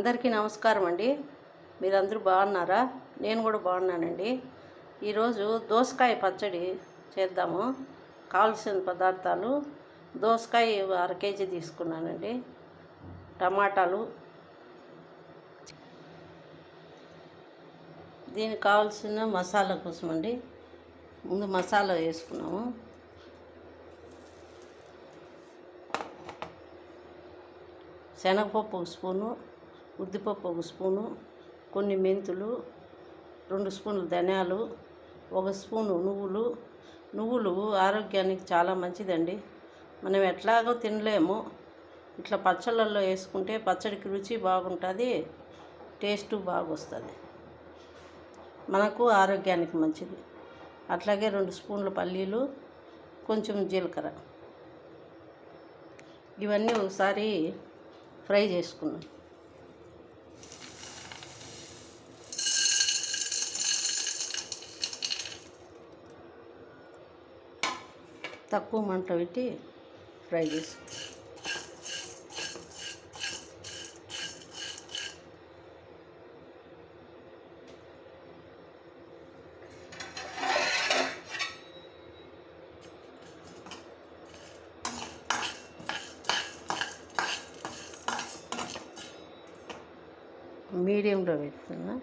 అందరికీ నమస్కారం అండి. మీరందరూ బాగున్నారా? నేను కూడా బాగున్నానండి. ఈరోజు దోసకాయ పచ్చడి చేద్దాము. కావలసిన పదార్థాలు: దోసకాయ అర కేజీ తీసుకున్నానండి, టమాటాలు, దీనికి కావాల్సిన మసాలా కోసం అండి. ముందు మసాలా వేసుకున్నాము. శనగపప్పు ఒక స్పూను, ఉద్దిపప్పు ఒక స్పూను, కొన్ని మెంతులు, 2 స్పూన్లు ధనియాలు, 1 స్పూను నువ్వులు ఆరోగ్యానికి చాలా మంచిదండి. మనం ఎట్లాగో తినలేము, ఇట్లా పచ్చళ్ళల్లో వేసుకుంటే పచ్చడికి రుచి బాగుంటుంది, టేస్టు బాగొస్తుంది, మనకు ఆరోగ్యానికి మంచిది. అట్లాగే 2 స్పూన్ల పల్లీలు, కొంచెం జీలకర్ర, ఇవన్నీ ఒకసారి ఫ్రై చేసుకున్నాం. తక్కువ మంట పెట్టి ఫ్రై చేసుకున్నాం. మీడియంలో పెట్టుకున్నా.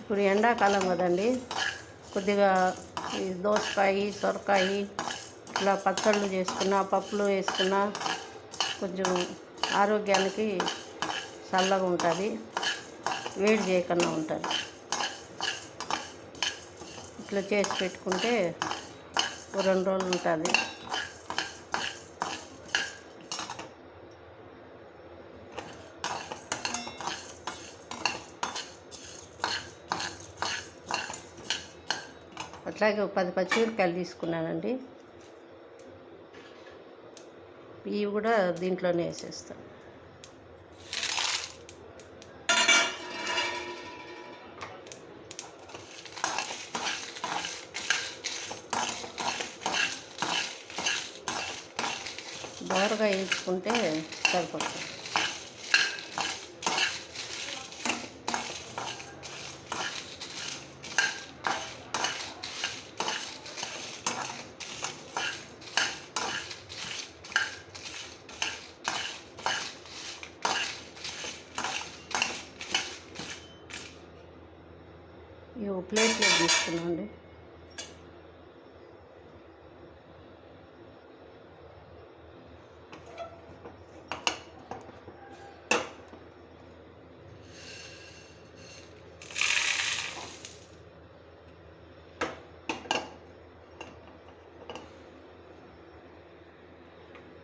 ఇప్పుడు ఎండాకాలం కదండి, కొద్దిగా ఈ దోసకాయ, సొరకాయ ఇట్లా పచ్చళ్ళు చేసుకున్నా, పప్పులు వేసుకున్నా కొంచెం ఆరోగ్యానికి చల్లగా ఉంటుంది, వేడి చేయకుండా ఉంటుంది. ఇట్లా చేసి పెట్టుకుంటే 2 రోజులు ఉంటుంది. అట్లాగే 10 పచ్చిమిరపకాయలు తీసుకున్నానండి, ఇవి కూడా దీంట్లోనే వేసేస్తాను. దోరగా వేయించుకుంటే సరిపోతుంది. ఇవి ప్లేట్లో తీసుకున్నాండి.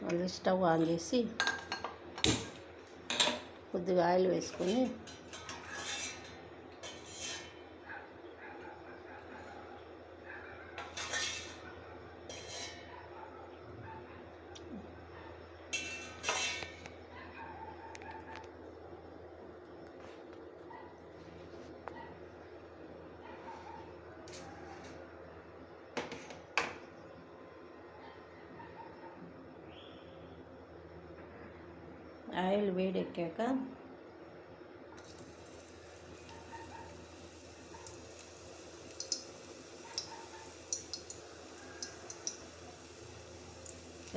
మళ్ళీ స్టవ్ ఆన్ చేసి కొద్దిగా ఆయిల్ వేసుకొని ఆయిల్ వేడెక్కాక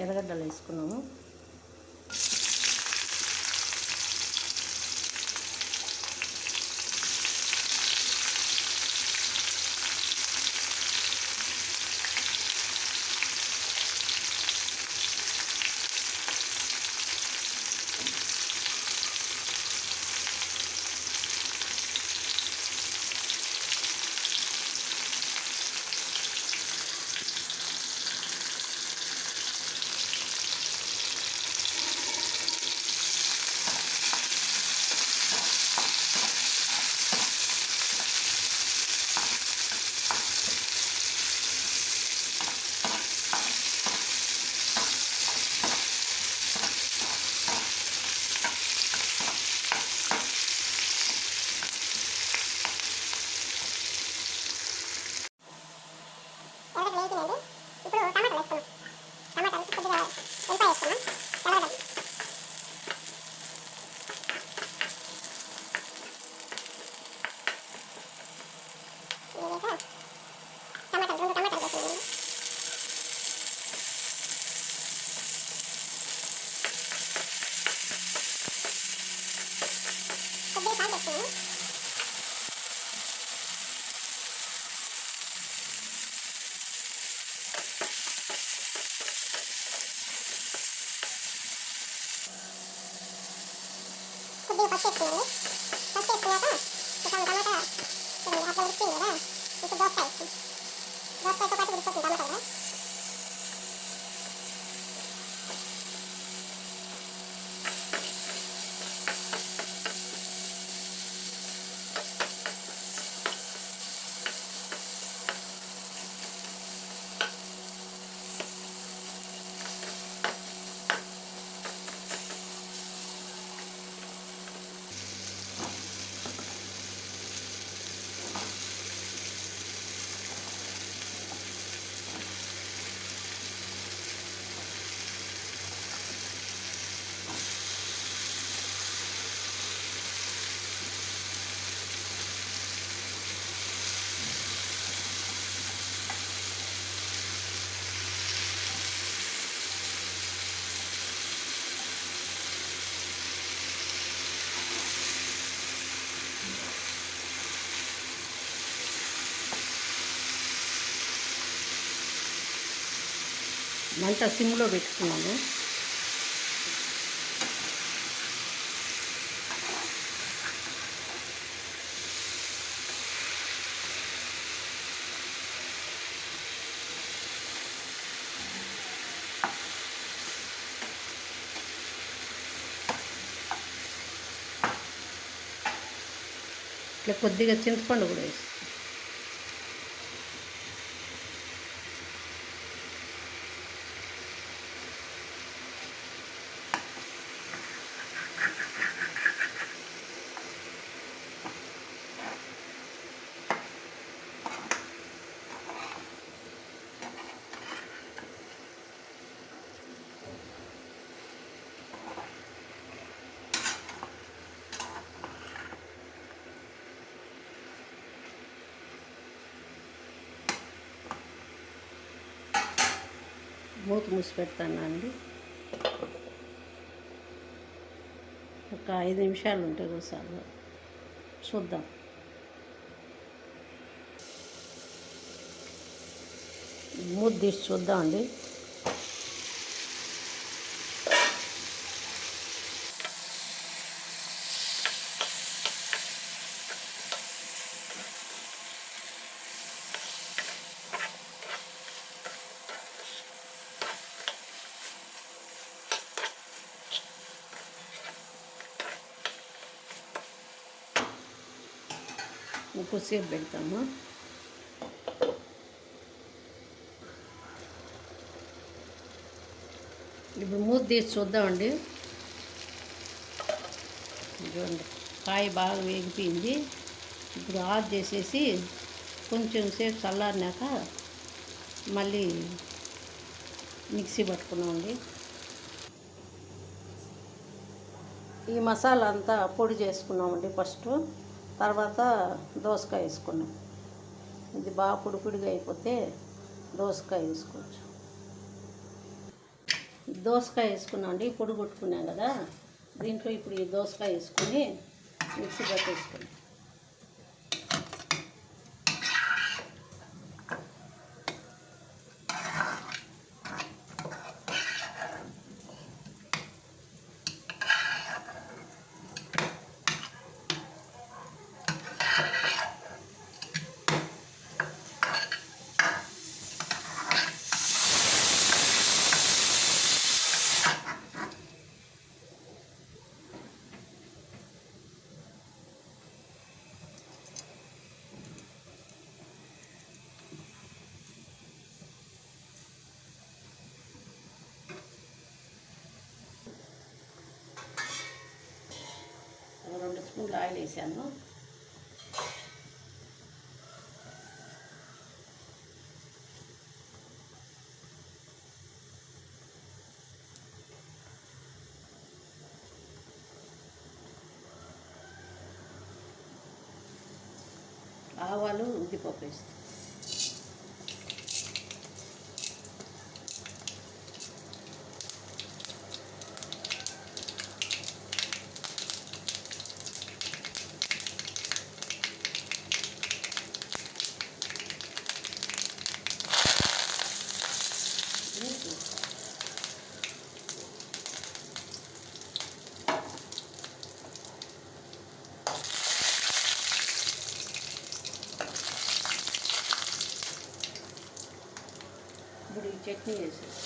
ఎర్రగడ్డలు వేసుకున్నాము. కొద్దిగా పసుపు వేసుకున్నాక ఇప్పుడు టమాటా అట్లా ఉడికింది కదా, ఇప్పుడు దోసకాయ వేసుకుంది. దోసకాయతో పాటు ఉడికిపోతుంది టమాటా కూడా. మంట సిమ్లో పెట్టుకున్నాను. ఇట్లా కొద్దిగా చింతపండు కూడా వేసి మూత మూసి పెడతానండి. ఒక 5 నిమిషాలు ఉంటే ఒకసారి చూద్దాం. మూత తీసి చూద్దామండి. కొద్దిసేపు పెడతాము. ఇప్పుడు మూత తీసి చూద్దామండి. చూడండి, కాయ బాగా వేగిపోయింది. ఇప్పుడు ఆఫ్ చేసేసి కొంచెం సేపు చల్లారినాక మళ్ళీ మిక్సీ పట్టుకున్నామండి. ఈ మసాలా అంతా పొడి చేసుకున్నామండి ఫస్ట్. తర్వాత దోసకాయ వేసుకున్నాం. ఇది బాగా పొడి పొడిగా అయిపోతే దోసకాయ వేసుకోవచ్చు. దోసకాయ వేసుకున్నామండి, పొడి కొట్టుకున్నాం కదా. దీంట్లో ఇప్పుడు ఈ దోసకాయ వేసుకొని మిక్సీ పట్టేసుకున్నాం. స్పూన్లు ఆయిల్ వేసాను. ఆవాలు, ఉద్దిపప్పు వేస్తాను. చట్నీ వేసేసి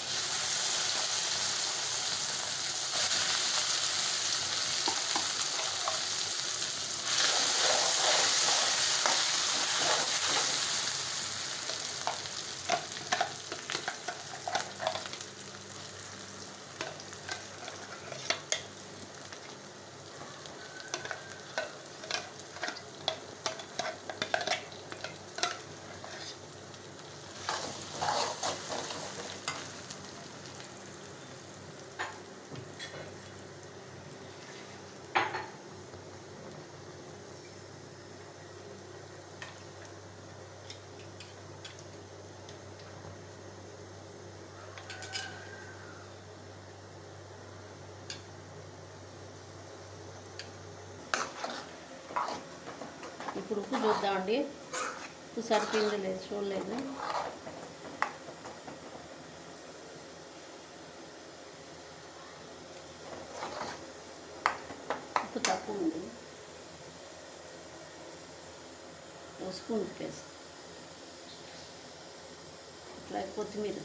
ఇప్పుడు ఉప్పు చూద్దామండి. ఉప్పు సరిపోయిందో లేదు చూడలేదు. ఉప్పు తక్కువ ఉంది. ఒక స్పూన్ వేసి ఇట్లా కొత్తిమీర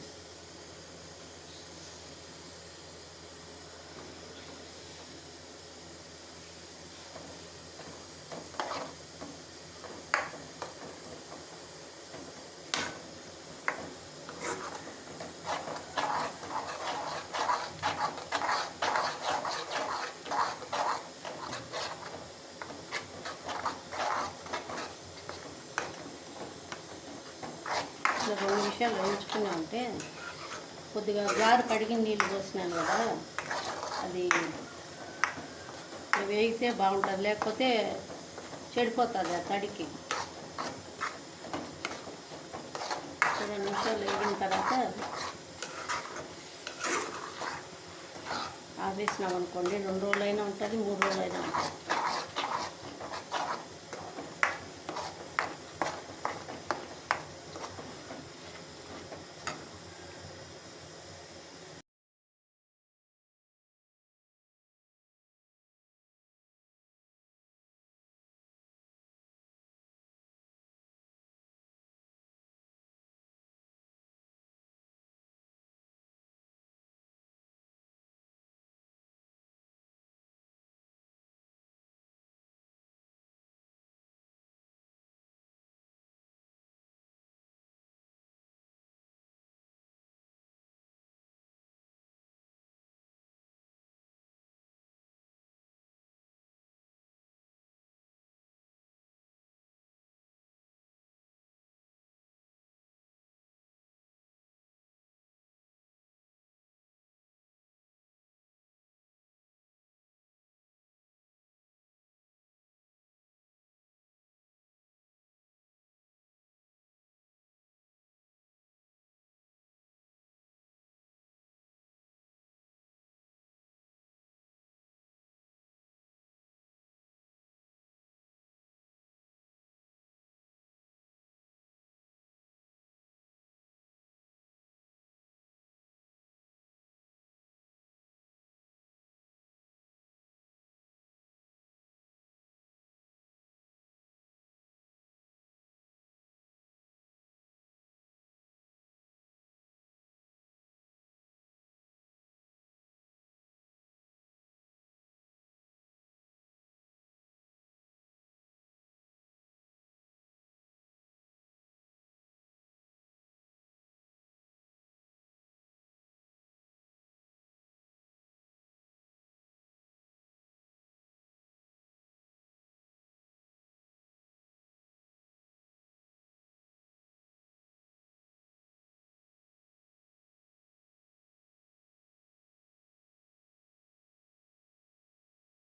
ఇట్లా 2 నిమిషాలు వేయించుకున్నా ఉంటే కొద్దిగా జారు కడిగిన నీళ్ళు పోసినాను కదా, అది వేగితే బాగుంటుంది, లేకపోతే చెడిపోతుంది ఆ తడికి. 2 నిమిషాలు వేగిన తర్వాత ఆపేసినాం అనుకోండి, 2 రోజులైనా ఉంటుంది, 3 రోజులైనా ఉంటుంది.